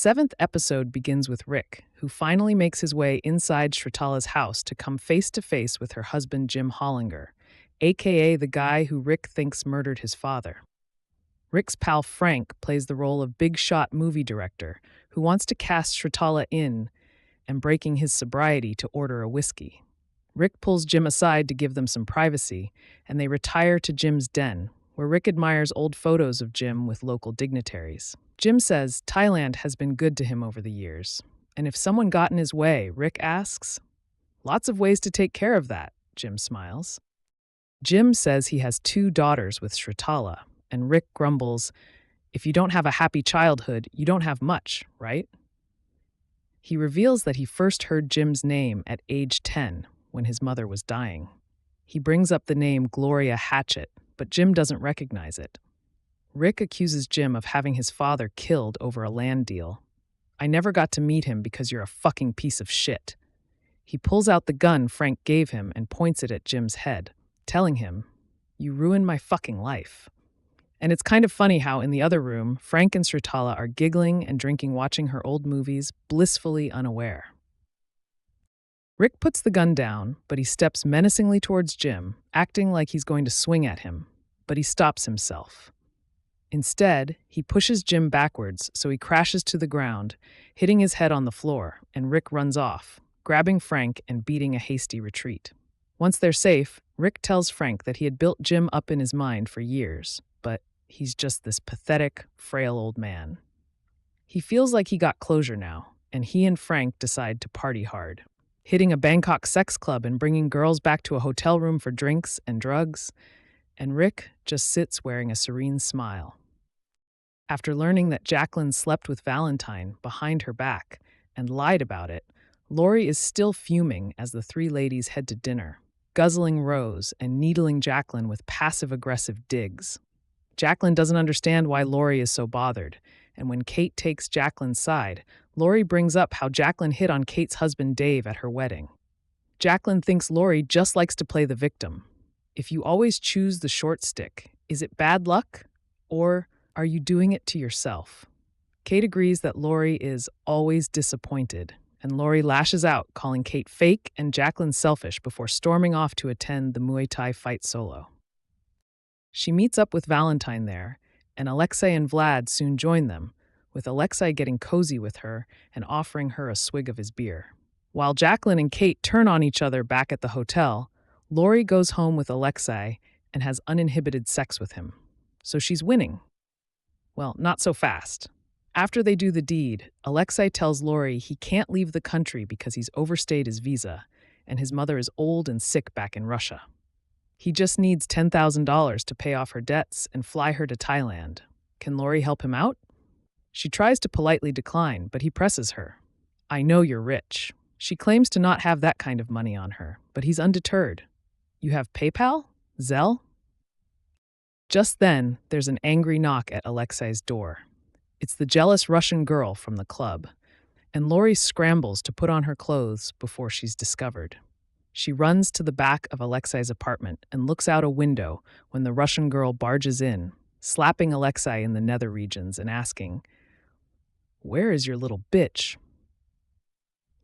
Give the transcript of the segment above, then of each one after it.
Seventh episode begins with Rick, who finally makes his way inside Shratala's house to come face to face with her husband Jim Hollinger, aka the guy who Rick thinks murdered his father. Rick's pal Frank plays the role of big shot movie director who wants to cast Shratala in and breaking his sobriety to order a whiskey. Rick pulls Jim aside to give them some privacy, and they retire to Jim's den, where Rick admires old photos of Jim with local dignitaries. Jim says Thailand has been good to him over the years, and if someone got in his way, Rick asks, "Lots of ways to take care of that," Jim smiles. Jim says he has 2 daughters with Shratala, and Rick grumbles, "If you don't have a happy childhood, you don't have much, right?" He reveals that he first heard Jim's name at age 10, when his mother was dying. He brings up the name Gloria Hatchet, but Jim doesn't recognize it. Rick accuses Jim of having his father killed over a land deal. "I never got to meet him because you're a fucking piece of shit." He pulls out the gun Frank gave him and points it at Jim's head, telling him, "You ruined my fucking life." And it's kind of funny how in the other room, Frank and Shratala are giggling and drinking, watching her old movies, blissfully unaware. Rick puts the gun down, but he steps menacingly towards Jim, acting like he's going to swing at him, but he stops himself. Instead, he pushes Jim backwards so he crashes to the ground, hitting his head on the floor, and Rick runs off, grabbing Frank and beating a hasty retreat. Once they're safe, Rick tells Frank that he had built Jim up in his mind for years, but he's just this pathetic, frail old man. He feels like he got closure now, and he and Frank decide to party hard, hitting a Bangkok sex club and bringing girls back to a hotel room for drinks and drugs, and Rick just sits wearing a serene smile. After learning that Jacqueline slept with Valentin behind her back and lied about it, Laurie is still fuming as the 3 ladies head to dinner, guzzling Rose and needling Jacqueline with passive-aggressive digs. Jacqueline doesn't understand why Laurie is so bothered, and when Kate takes Jacqueline's side, Laurie brings up how Jacqueline hit on Kate's husband Dave at her wedding. Jacqueline thinks Laurie just likes to play the victim. If you always choose the short stick, is it bad luck? Or are you doing it to yourself? Kate agrees that Laurie is always disappointed, and Laurie lashes out, calling Kate fake and Jacqueline selfish before storming off to attend the Muay Thai fight solo. She meets up with Valentin there, and Alexei and Vlad soon join them, with Alexei getting cozy with her and offering her a swig of his beer. While Jacqueline and Kate turn on each other back at the hotel, Laurie goes home with Alexei and has uninhibited sex with him. So she's winning. Well, not so fast. After they do the deed, Alexei tells Laurie he can't leave the country because he's overstayed his visa, and his mother is old and sick back in Russia. He just needs $10,000 to pay off her debts and fly her to Thailand. Can Laurie help him out? She tries to politely decline, but he presses her. "I know you're rich." She claims to not have that kind of money on her, but he's undeterred. "You have PayPal? Zelle?" Just then, there's an angry knock at Alexei's door. It's the jealous Russian girl from the club, and Laurie scrambles to put on her clothes before she's discovered. She runs to the back of Alexei's apartment and looks out a window when the Russian girl barges in, slapping Alexei in the nether regions and asking, "Where is your little bitch?"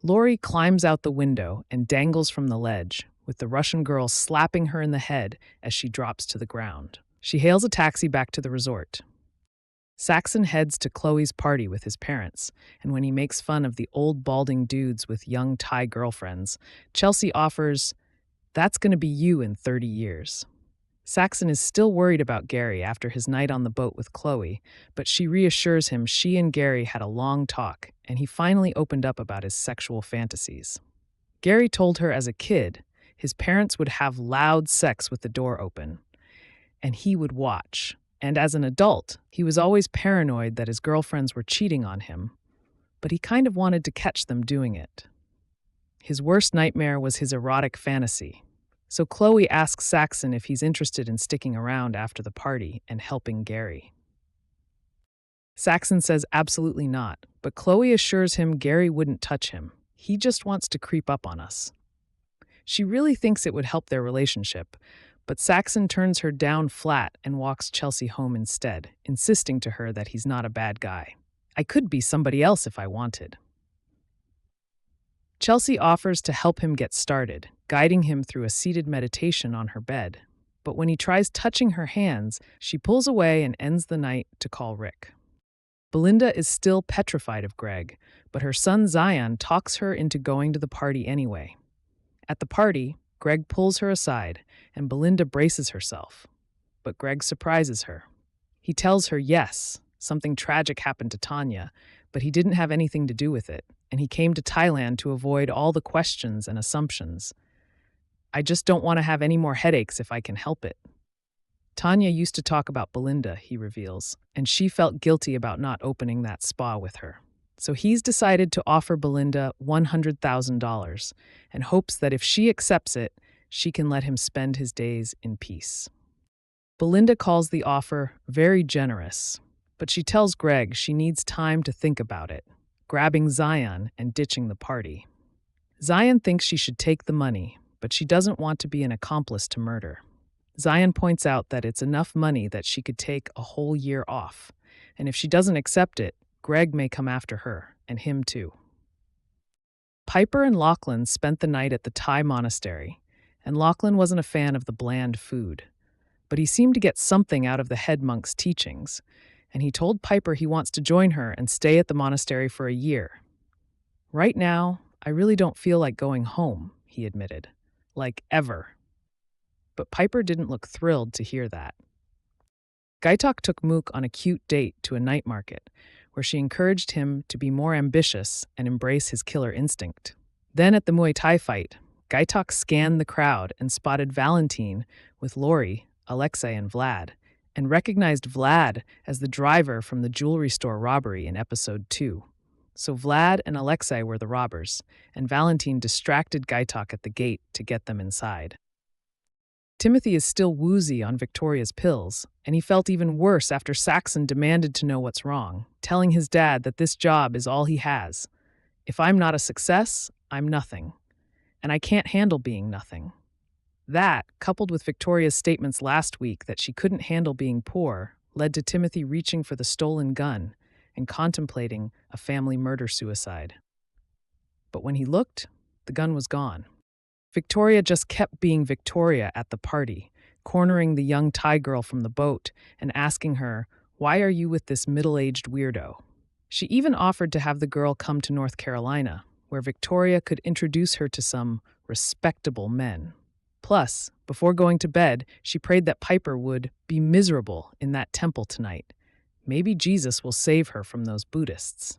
Laurie climbs out the window and dangles from the ledge, with the Russian girl slapping her in the head as she drops to the ground. She hails a taxi back to the resort. Saxon heads to Chloe's party with his parents, and when he makes fun of the old balding dudes with young Thai girlfriends, Chelsea offers, "That's going to be you in 30 years. Saxon is still worried about Gary after his night on the boat with Chloe, but she reassures him she and Gary had a long talk, and he finally opened up about his sexual fantasies. Gary told her as a kid, his parents would have loud sex with the door open, and he would watch. And as an adult, he was always paranoid that his girlfriends were cheating on him, but he kind of wanted to catch them doing it. His worst nightmare was his erotic fantasy. So Chloe asks Saxon if he's interested in sticking around after the party and helping Gary. Saxon says absolutely not, but Chloe assures him Gary wouldn't touch him. He just wants to creep up on us. She really thinks it would help their relationship, but Saxon turns her down flat and walks Chelsea home instead, insisting to her that he's not a bad guy. I could be somebody else if I wanted. Chelsea offers to help him get started, guiding him through a seated meditation on her bed. But when he tries touching her hands, she pulls away and ends the night to call Rick. Belinda is still petrified of Greg, but her son Zion talks her into going to the party anyway. At the party, Greg pulls her aside, and Belinda braces herself. But Greg surprises her. He tells her yes, something tragic happened to Tanya, but he didn't have anything to do with it, and he came to Thailand to avoid all the questions and assumptions. I just don't want to have any more headaches if I can help it. Tanya used to talk about Belinda, he reveals, and she felt guilty about not opening that spa with her. So he's decided to offer Belinda $100,000 and hopes that if she accepts it, she can let him spend his days in peace. Belinda calls the offer very generous, but she tells Greg she needs time to think about it, grabbing Zion and ditching the party. Zion thinks she should take the money, but she doesn't want to be an accomplice to murder. Zion points out that it's enough money that she could take a whole year off, and if she doesn't accept it, Greg may come after her, and him too. Piper and Lachlan spent the night at the Thai monastery, and Lachlan wasn't a fan of the bland food. But he seemed to get something out of the head monk's teachings, and he told Piper he wants to join her and stay at the monastery for a year. Right now, I really don't feel like going home, he admitted. Like ever. But Piper didn't look thrilled to hear that. Gaitok took Mook on a cute date to a night market, where she encouraged him to be more ambitious and embrace his killer instinct. Then at the Muay Thai fight, Gaitok scanned the crowd and spotted Valentin with Laurie, Alexei, and Vlad, and recognized Vlad as the driver from the jewelry store robbery in episode 2. So Vlad and Alexei were the robbers, and Valentin distracted Gaitok at the gate to get them inside. Timothy is still woozy on Victoria's pills, and he felt even worse after Saxon demanded to know what's wrong, telling his dad that this job is all he has. If I'm not a success, I'm nothing. And I can't handle being nothing. That, coupled with Victoria's statements last week that she couldn't handle being poor, led to Timothy reaching for the stolen gun and contemplating a family murder-suicide. But when he looked, the gun was gone. Victoria just kept being Victoria at the party, cornering the young Thai girl from the boat and asking her, "Why are you with this middle-aged weirdo?" She even offered to have the girl come to North Carolina, where Victoria could introduce her to some respectable men. Plus, before going to bed, she prayed that Piper would be miserable in that temple tonight. Maybe Jesus will save her from those Buddhists.